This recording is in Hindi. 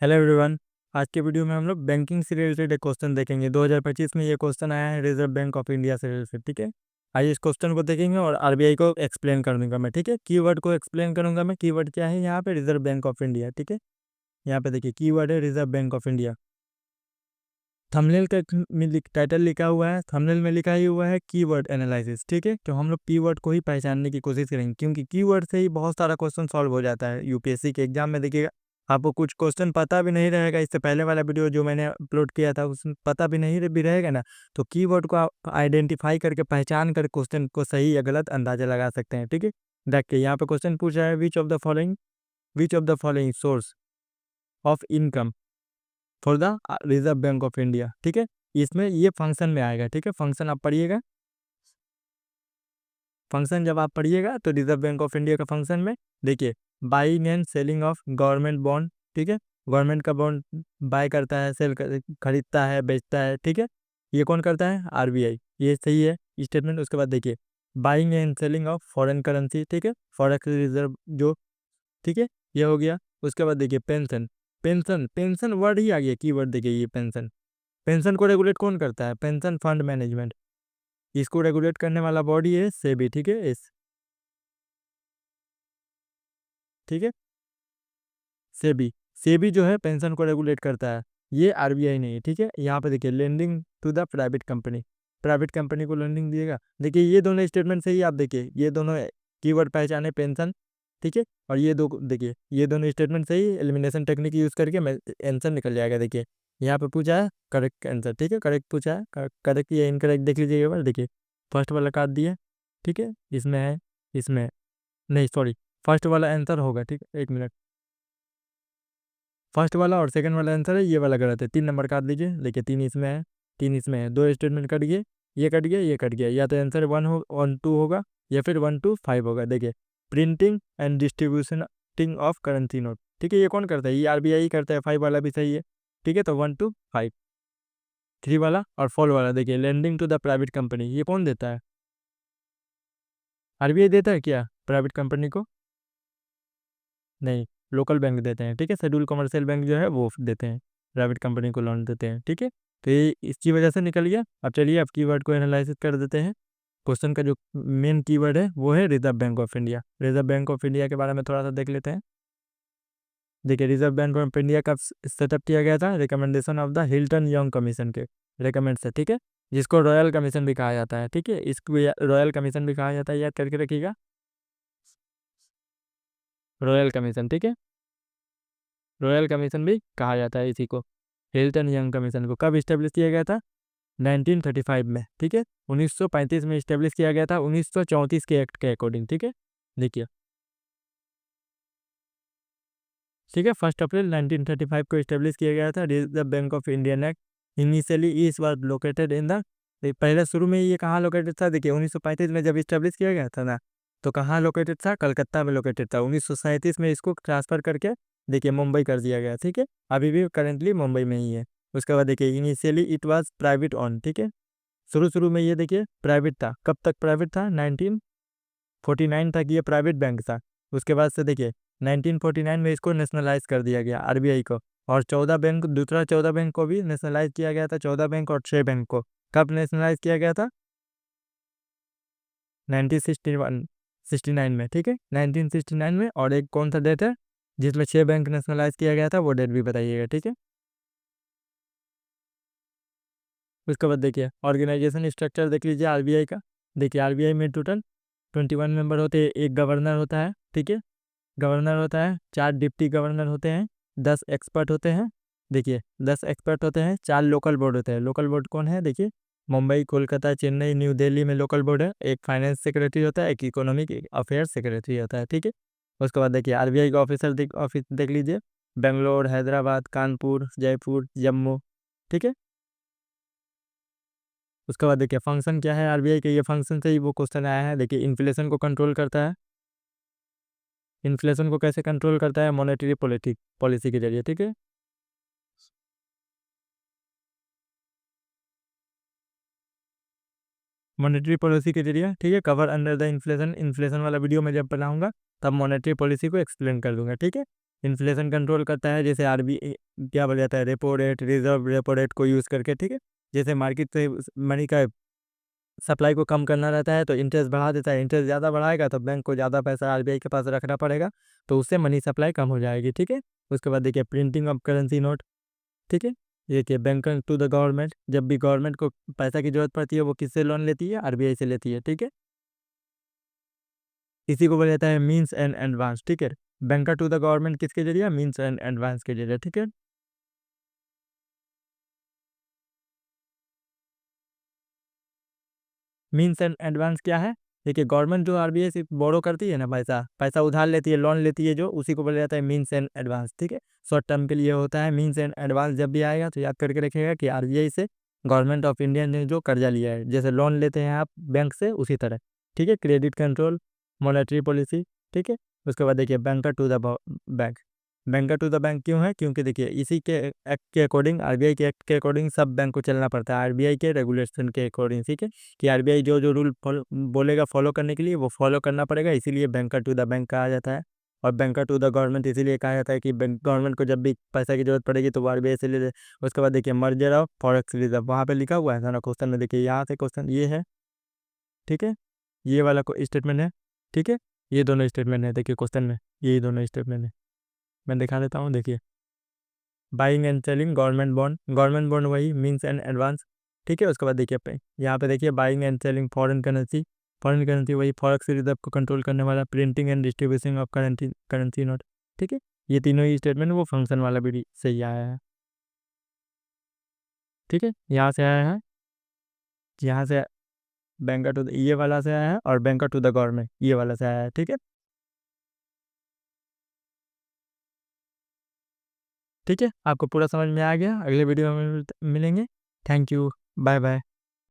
Hello everyone. आज के वीडियो में हम लोग बैंकिंग से रिलेटेड एक क्वेश्चन देखेंगे। 2025 में ये क्वेश्चन आया है रिजर्व बैंक ऑफ इंडिया से रिलेटेड। ठीक है, आइए इस क्वेश्चन को देखेंगे और आरबीआई को एक्सप्लेन कर दूंगा मैं। ठीक है, कीवर्ड को एक्सप्लेन करूंगा मैं। कीवर्ड क्या है यहाँ पे? Reserve bank of India. ठीक है, यहाँ पे देखिए कीवर्ड है reserve bank of India. Thumbnail का टाइटल लिखा हुआ है, थंबनेल में लिखा ही हुआ है कीवर्ड एनालिसिस। ठीक है, तो हम लोग कीवर्ड को ही पहचानने की कोशिश करेंगे, क्योंकि कीवर्ड से ही बहुत सारा क्वेश्चन सॉल्व हो जाता है यूपीएससी के एग्जाम में। देखिएगा, आपको कुछ क्वेश्चन पता भी नहीं रहेगा। इससे पहले वाला वीडियो जो मैंने अपलोड किया था उसमें पता भी नहीं भी रहेगा ना, तो कीवर्ड को आप आइडेंटिफाई करके पहचान कर क्वेश्चन को सही या गलत अंदाजा लगा सकते हैं। ठीक है, देखिए यहाँ पे क्वेश्चन पूछा है which of the following source of income for the reserve bank of India. ठीक है, इसमें ये फंक्शन में आएगा। ठीक है, फंक्शन आप पढ़िएगा। फंक्शन जब आप पढ़िएगा तो रिजर्व बैंक ऑफ इंडिया का फंक्शन में देखिए, buying and selling of government bond. ठीक है, गवर्नमेंट का बॉन्ड बाय करता है, खरीदता है, बेचता है। ठीक है, ये कौन करता है? आरबीआई। ये सही है स्टेटमेंट। उसके बाद देखिए, buying and selling of foreign currency. ठीक है, फॉरेक्स रिजर्व जो, ठीक है, ये हो गया। उसके बाद देखिए पेंशन। पेंशन पेंशन वर्ड ही आ गया कीवर्ड। देखिए ये पेंशन, पेंशन को रेगुलेट कौन करता है? Pension fund management. इसको रेगुलेट करने वाला बॉडी है सेबी। ठीक है, इस, ठीक है, सेबी। सेबी जो है पेंशन को रेगुलेट करता है, ये आरबीआई नहीं है। ठीक है, यहाँ पे देखिए lending to the private company, private company को लेंडिंग दिएगा। देखिए ये दोनों स्टेटमेंट से ही आप देखिए ये दोनों कीवर्ड पहचाने, पेंशन। ठीक है, और ये दो देखिए ये दोनों स्टेटमेंट से ही एलिमिनेशन टेक्निक यूज करके आंसर निकल जाएगा। देखिए यहाँ पे पूछा है करेक्ट आंसर। ठीक है, करेक्ट पूछा है, करेक्ट या इनकरेक्ट देख लीजिएगा बार। देखिए फर्स्ट वाला काट दिया। ठीक है, इसमें है, इसमें नहीं, सॉरी, फर्स्ट वाला आंसर होगा। ठीक है, एक मिनट, फर्स्ट वाला और सेकंड वाला आंसर है, ये वाला गलत है। 3 नंबर काट लीजिए। देखिए 3 इसमें है, 3 इसमें है, दो स्टेटमेंट कट गए, ये कट गया, ये कट गया। या तो आंसर 1 2 होगा या फिर 1 2 5 होगा। देखिए printing and distributing of currency note. ठीक है, ये कौन करता है? ये आरबीआई करता है। 5 वाला भी सही है। ठीक है, तो 1 2 5। 3 वाला और 4 वाला देखिए lending to the private company, ये कौन देता है? आरबीआई देता है क्या प्राइवेट कंपनी को? नहीं, लोकल बैंक देते हैं। ठीक है, शेड्यूल कमर्शियल बैंक जो है वो देते हैं, प्राइवेट कंपनी को लोन देते हैं। ठीक है, तो ये इसकी वजह से निकल गया। अब चलिए अब कीवर्ड को एनालिसिस कर देते हैं। क्वेश्चन का जो मेन कीवर्ड है वो है reserve bank of India. Reserve bank of India के बारे में थोड़ा सा देख लेते हैं। देखिए रिजर्व बैंक ऑफ इंडिया का सेटअप किया गया था recommendation of the Hilton young commission के रिकमेंड से। ठीक है, जिसको रॉयल कमीशन भी कहा जाता है। ठीक है, इसको रॉयल कमीशन भी कहा जाता है, याद करके रखिएगा, रॉयल कमीशन। ठीक है, रॉयल कमीशन भी कहा जाता है इसी को। हिल्टन यंग कमीशन को कब इस्टेब्लिश किया गया था? 1935 में। ठीक है, 1935 में इस्टेब्लिश किया गया था, 1934 के एक्ट के अकॉर्डिंग। ठीक है, देखिए, ठीक है, 1 अप्रैल 1935 को इस्टेब्लिश किया गया था reserve bank of Indian act. Initially इस वाज लोकेटेड इन द, पहले शुरू में ये कहाँ लोकेटेड था? देखिए 1935 में जब इस्टेब्लिश किया गया था ना, तो कहाँ लोकेटेड था? कलकत्ता में लोकेटेड था। 1937 में इसको ट्रांसफर करके देखिए मुंबई कर दिया गया। ठीक है, अभी भी करेंटली मुंबई में ही है। उसके बाद देखिए initially it was private on. ठीक है, शुरू शुरू में ये देखिए प्राइवेट था। कब तक प्राइवेट था? 1949 तक ये प्राइवेट बैंक था। उसके बाद से देखिए 1949 में इसको नेशनलाइज कर दिया गया आरबीआई को। और 14 बैंक, दूसरा 14 बैंक को भी नेशनलाइज किया गया था। 14 बैंक और 6 बैंक को कब नेशनलाइज किया गया था? 1969 में। ठीक है, 1969 में। और एक कौन सा डेट है जिसमें 6 बैंक नेशनलाइज किया गया था? वो डेट भी बताइएगा। ठीक है, उसके बाद देखिए ऑर्गेनाइजेशन स्ट्रक्चर देख लीजिए आरबीआई का। देखिए आरबीआई में टोटल 21 मेंबर होते हैं, एक गवर्नर होता है। ठीक है, गवर्नर होता है, 4 डिप्टी गवर्नर होते हैं, 10 एक्सपर्ट होते हैं। देखिए 10 एक्सपर्ट होते हैं, 4 लोकल बोर्ड होते हैं। लोकल बोर्ड कौन है? देखिए मुंबई, कोलकाता, चेन्नई, न्यू दिल्ली में लोकल बोर्ड है। एक फाइनेंस सेक्रेटरी होता है, एक इकोनॉमिक अफेयर सेक्रेटरी होता है। ठीक है, उसके बाद देखिए आरबीआई का ऑफिस देख लीजिए, बेंगलोर, हैदराबाद, कानपुर, जयपुर, जम्मू। ठीक है, उसके बाद देखिए फंक्शन क्या है आरबीआई के, ये फंक्शन से ही वो क्वेश्चन आया है। देखिए इन्फ्लेशन को कंट्रोल करता है। इन्फ्लेशन को कैसे कंट्रोल करता है? मॉनेटरी पॉलिसी के जरिए। ठीक है, मॉनेटरी पॉलिसी के जरिए। ठीक है, cover under the inflation, inflation वाला वीडियो मैं जब बनाऊंगा तब मॉनेटरी पॉलिसी को एक्सप्लेन कर दूंगा। ठीक है, इन्फ्लेशन कंट्रोल करता है, जैसे आरबी क्या बोला जाता है, repo rate, reserve repo rate को यूज़ करके, ठीक है। जैसे मार्केट से मनी का सप्लाई को कम करना रहता है तो इंटरेस्ट बढ़ा देता है, इंटरेस्ट ज़्यादा बढ़ाएगा तो बैंक को ज़्यादा पैसा आरबीआई के पास रखना पड़ेगा, तो उससे मनी सप्लाई कम हो जाएगी, ठीक है। उसके बाद देखिए प्रिंटिंग ऑफ करेंसी नोट, ठीक है। ये देखिए बैंक टू द गवर्नमेंट, जब भी गवर्नमेंट को पैसा की जरूरत पड़ती है वो किससे लोन लेती है, आरबीआई से लेती है, ठीक है। इसी को बोला जाता है मीन्स एंड एडवांस, ठीक है। बैंकर टू द गवर्नमेंट किसके जरिए, मीन्स एंड एडवांस के जरिए, ठीक है। मीन्स एंड एडवांस क्या है, देखिए गवर्नमेंट जो आरबीआई से बोरो करती है ना, पैसा पैसा उधार लेती है, लोन लेती है जो, उसी को बोला जाता है मीन्स एंड एडवांस, ठीक है। शॉर्ट टर्म के लिए होता है मीन्स एंड एडवांस, जब भी आएगा तो याद करके रखिएगा कि आरबीआई से गवर्नमेंट ऑफ इंडिया ने जो कर्जा लिया है, जैसे लोन लेते हैं आप बैंक से उसी तरह, ठीक है। क्रेडिट कंट्रोल, मॉनेटरी पॉलिसी, ठीक है। उसके बाद देखिए banker to the bank, banker to the bank क्यों है, क्योंकि देखिए इसी के एक्ट के अकॉर्डिंग, आरबीआई के एक्ट के अकॉर्डिंग सब बैंक को चलना पड़ता है, आरबीआई के रेगुलेशन के अकॉर्डिंग, ठीक है। कि आरबीआई जो जो रूल बोलेगा फॉलो करने के लिए वो फॉलो करना पड़ेगा, इसीलिए बैंकर टू द बैंक कहा जाता है। और बैंकर टू द गवर्नमेंट इसीलिए कहा जाता है कि गवर्नमेंट को जब भी पैसा की जरूरत पड़ेगी तो वो आरबीआई से ले ले। उसके बाद देखिए मर्जर ऑफ फॉरेक्स रिजर्व, वहाँ पे लिखा हुआ है ना क्वेश्चन में, देखिए यहाँ से क्वेश्चन ये है, ठीक है। ये वाला स्टेटमेंट है, ठीक है। ये दोनों स्टेटमेंट है देखिए क्वेश्चन में, यही दोनों स्टेटमेंट है, मैं दिखा देता हूँ, देखिए buying and selling government bond, government bond वही मीन्स एंड एडवांस, ठीक है। उसके बाद देखिए यहाँ पे देखिए buying and selling foreign currency, foreign currency वही फॉरेक्स रिजर्व को कंट्रोल करने वाला, printing and distribution of currency currency note, ठीक है। ये तीनों ही स्टेटमेंट वो फंक्शन वाला भी सही आया है, ठीक है। यहाँ से आया है, यहाँ से बैंकर टू ये वाला से आया है, और बैंकर टू द गवर्नमेंट ये वाला से आया है, ठीक है। ठीक है, आपको पूरा समझ में आ गया, अगले वीडियो में मिलेंगे। Thank you, bye bye.